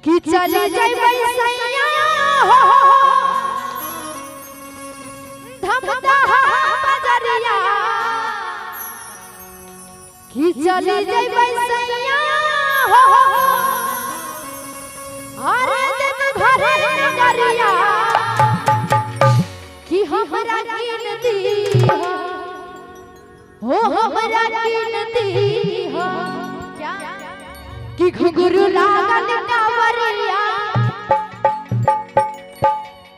कि चले जाई सैया हो धमदाहा बजरिया कि चले जाई सैया हो अरे दिन भरे नगरिया कि हमरा कीन दी हो हमरा कीन दी हो क्या कि घुंघरू लागल कांवरिया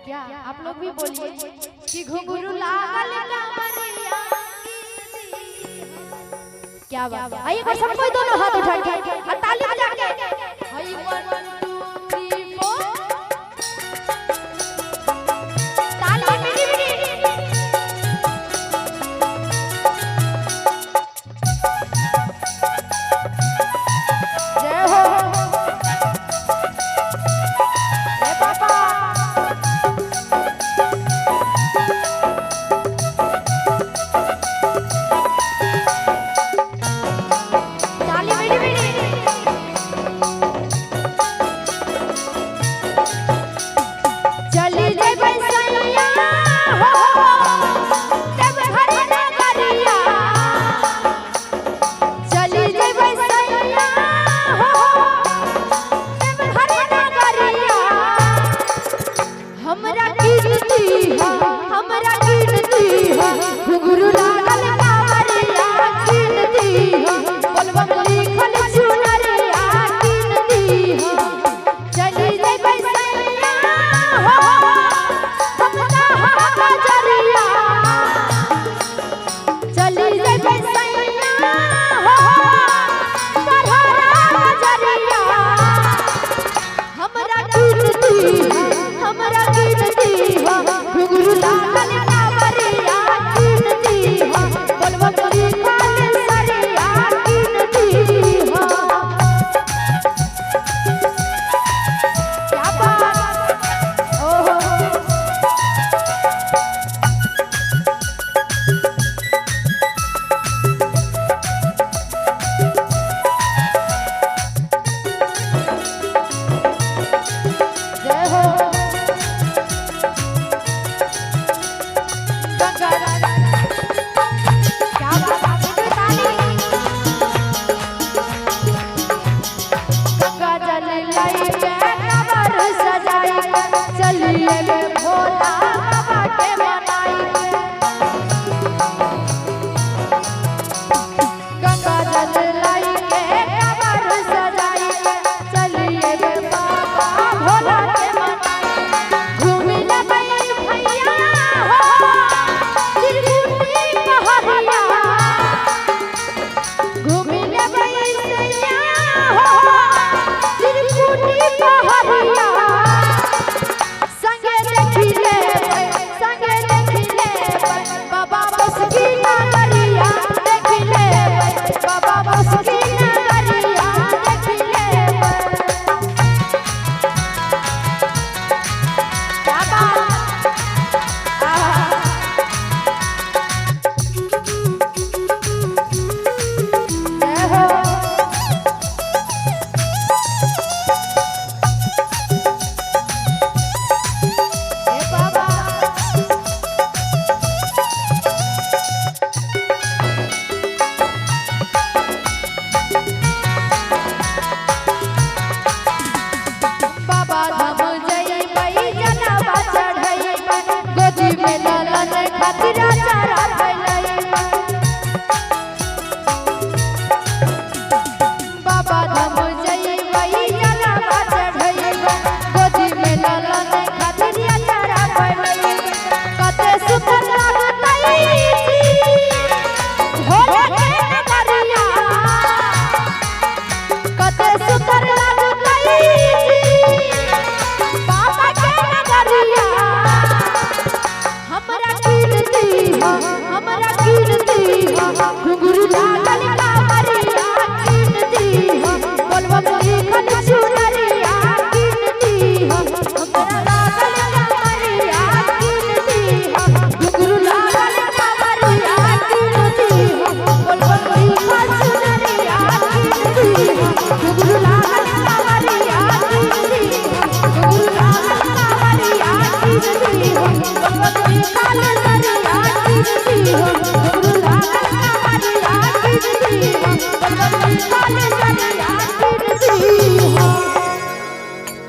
क्या आप लोग भी बोलिए कि घुंघरू लागल कांवरिया क्या बात है। आइए सब कोई दोनों हाथ उठा के ताली बजा के हाय 1 2 3 4 ताली मिली जय हो जय पापा ताली मिली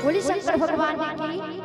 बोली शंकर भगवान की